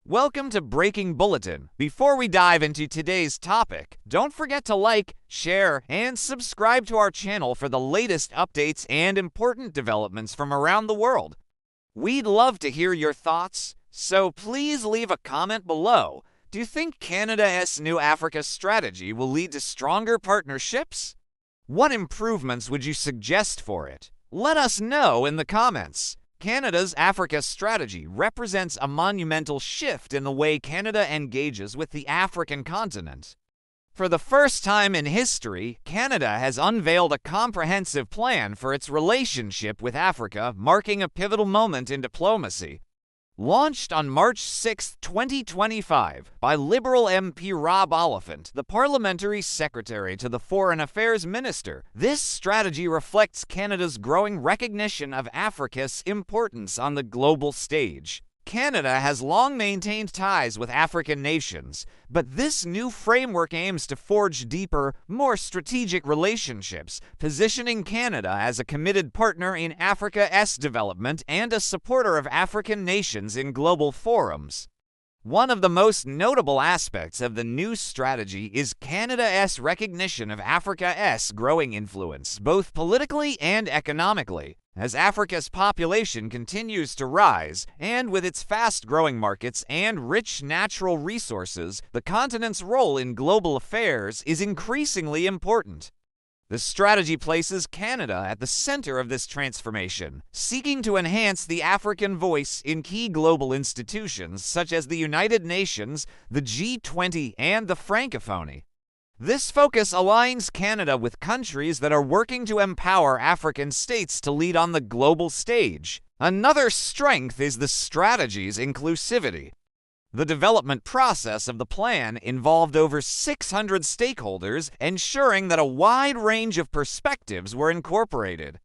Welcome to Breaking Bulletin. Before we dive into today's topic, don't forget to like, share, and subscribe to our channel for the latest updates and important developments from around the world. We'd love to hear your thoughts, so please leave a comment below. Do you think Canada's new Africa strategy will lead to stronger partnerships? What improvements would you suggest for it? Let us know in the comments. Canada's Africa strategy represents a monumental shift in the way Canada engages with the African continent. For the first time in history, Canada has unveiled a comprehensive plan for its relationship with Africa, marking a pivotal moment in diplomacy. Launched on March 6, 2025, by Liberal MP Rob Oliphant, the Parliamentary Secretary to the Foreign Affairs Minister, this strategy reflects Canada's growing recognition of Africa's importance on the global stage. Canada has long maintained ties with African nations, but this new framework aims to forge deeper, more strategic relationships, positioning Canada as a committed partner in Africa's development and a supporter of African nations in global forums. One of the most notable aspects of the new strategy is Canada's recognition of Africa's growing influence, both politically and economically. As Africa's population continues to rise, and with its fast-growing markets and rich natural resources, the continent's role in global affairs is increasingly important. The strategy places Canada at the center of this transformation, seeking to enhance the African voice in key global institutions such as the United Nations, the G20, and the Francophonie. This focus aligns Canada with countries that are working to empower African states to lead on the global stage. Another strength is the strategy's inclusivity. The development process of the plan involved over 600 stakeholders, ensuring that a wide range of perspectives were incorporated.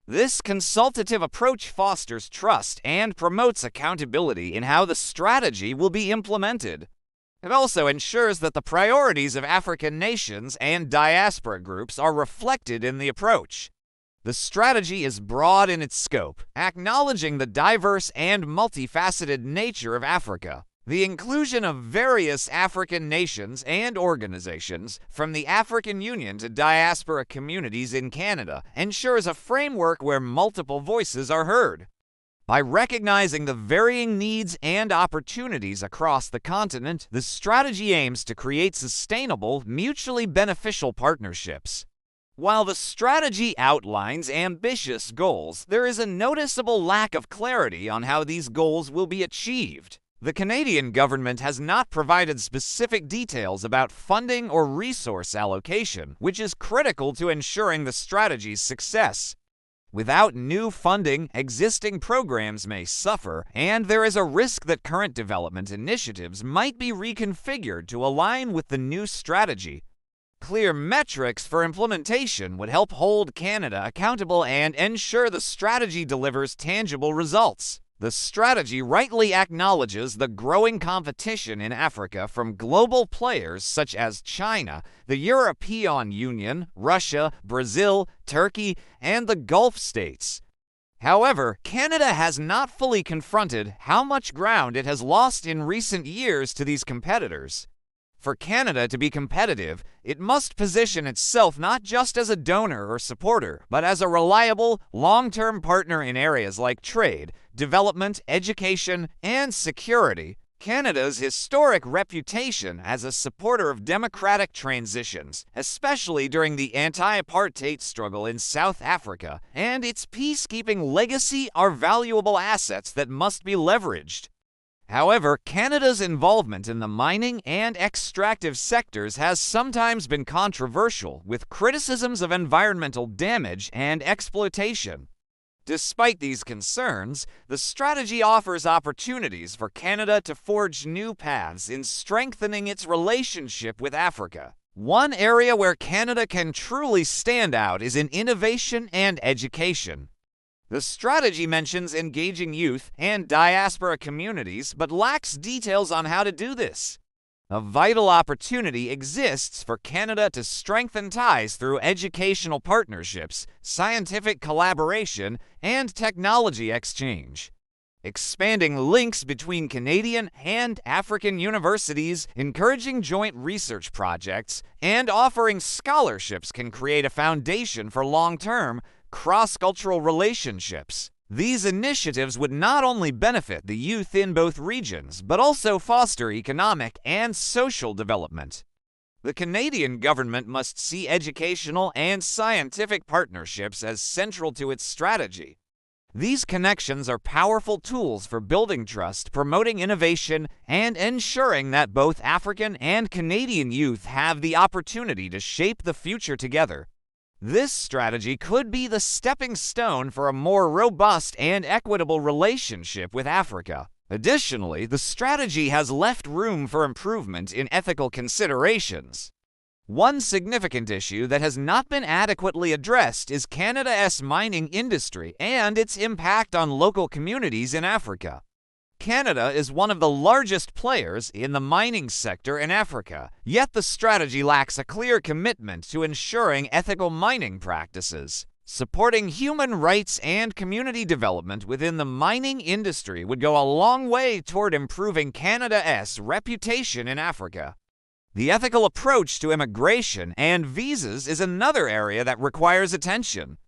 This consultative approach fosters trust and promotes accountability in how the strategy will be implemented. It also ensures that the priorities of African nations and diaspora groups are reflected in the approach. The strategy is broad in its scope, acknowledging the diverse and multifaceted nature of Africa. The inclusion of various African nations and organizations, from the African Union to diaspora communities in Canada, ensures a framework where multiple voices are heard. By recognizing the varying needs and opportunities across the continent, the strategy aims to create sustainable, mutually beneficial partnerships. While the strategy outlines ambitious goals, there is a noticeable lack of clarity on how these goals will be achieved. The Canadian government has not provided specific details about funding or resource allocation, which is critical to ensuring the strategy's success. Without new funding, existing programs may suffer, and there is a risk that current development initiatives might be reconfigured to align with the new strategy. Clear metrics for implementation would help hold Canada accountable and ensure the strategy delivers tangible results. The strategy rightly acknowledges the growing competition in Africa from global players such as China, the European Union, Russia, Brazil, Turkey, and the Gulf states. However, Canada has not fully confronted how much ground it has lost in recent years to these competitors. For Canada to be competitive, it must position itself not just as a donor or supporter, but as a reliable, long-term partner in areas like trade, development, education, and security. Canada's historic reputation as a supporter of democratic transitions, especially during the anti-apartheid struggle in South Africa, and its peacekeeping legacy are valuable assets that must be leveraged. However, Canada's involvement in the mining and extractive sectors has sometimes been controversial, with criticisms of environmental damage and exploitation. Despite these concerns, the strategy offers opportunities for Canada to forge new paths in strengthening its relationship with Africa. One area where Canada can truly stand out is in innovation and education. The strategy mentions engaging youth and diaspora communities, but lacks details on how to do this. A vital opportunity exists for Canada to strengthen ties through educational partnerships, scientific collaboration, and technology exchange. expanding links between Canadian and African universities, encouraging joint research projects, and offering scholarships can create a foundation for long-term, cross-cultural relationships. These initiatives would not only benefit the youth in both regions, but also foster economic and social development. The Canadian government must see educational and scientific partnerships as central to its strategy. These connections are powerful tools for building trust, promoting innovation, and ensuring that both African and Canadian youth have the opportunity to shape the future together. This strategy could be the stepping stone for a more robust and equitable relationship with Africa. Additionally, the strategy has left room for improvement in ethical considerations. One significant issue that has not been adequately addressed is Canada's mining industry and its impact on local communities in Africa. Canada is one of the largest players in the mining sector in Africa, yet the strategy lacks a clear commitment to ensuring ethical mining practices. Supporting human rights and community development within the mining industry would go a long way toward improving Canada's reputation in Africa. The ethical approach to immigration and visas is another area that requires attention.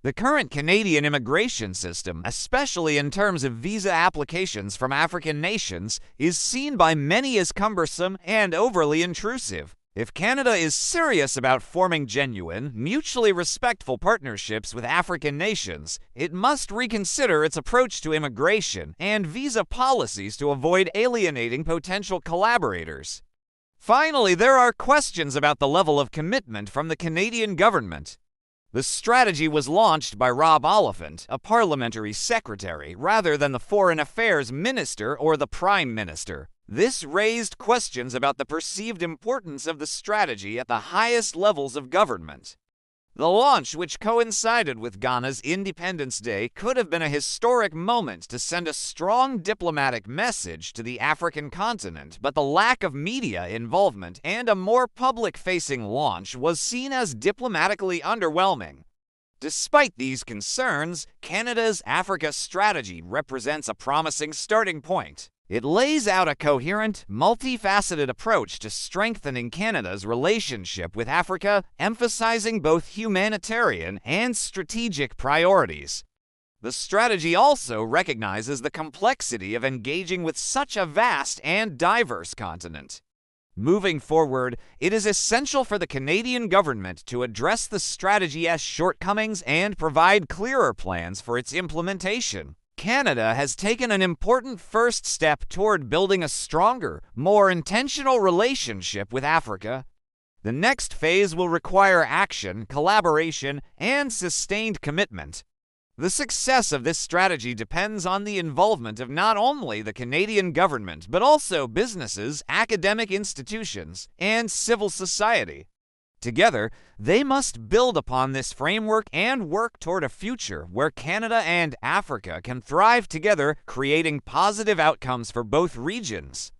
The current Canadian immigration system, especially in terms of visa applications from African nations, is seen by many as cumbersome and overly intrusive. If Canada is serious about forming genuine, mutually respectful partnerships with African nations, it must reconsider its approach to immigration and visa policies to avoid alienating potential collaborators. Finally, there are questions about the level of commitment from the Canadian government. The strategy was launched by Rob Oliphant, a parliamentary secretary, rather than the Foreign Affairs Minister or the Prime Minister. This raised questions about the perceived importance of the strategy at the highest levels of government. The launch, which coincided with Ghana's Independence Day, could have been a historic moment to send a strong diplomatic message to the African continent, but the lack of media involvement and a more public-facing launch was seen as diplomatically underwhelming. Despite these concerns, Canada's Africa strategy represents a promising starting point. It lays out a coherent, multifaceted approach to strengthening Canada's relationship with Africa, emphasizing both humanitarian and strategic priorities. The strategy also recognizes the complexity of engaging with such a vast and diverse continent. Moving forward, it is essential for the Canadian government to address the strategy's shortcomings and provide clearer plans for its implementation. Canada has taken an important first step toward building a stronger, more intentional relationship with Africa. The next phase will require action, collaboration, and sustained commitment. The success of this strategy depends on the involvement of not only the Canadian government, but also businesses, academic institutions, and civil society. Together, they must build upon this framework and work toward a future where Canada and Africa can thrive together, creating positive outcomes for both regions.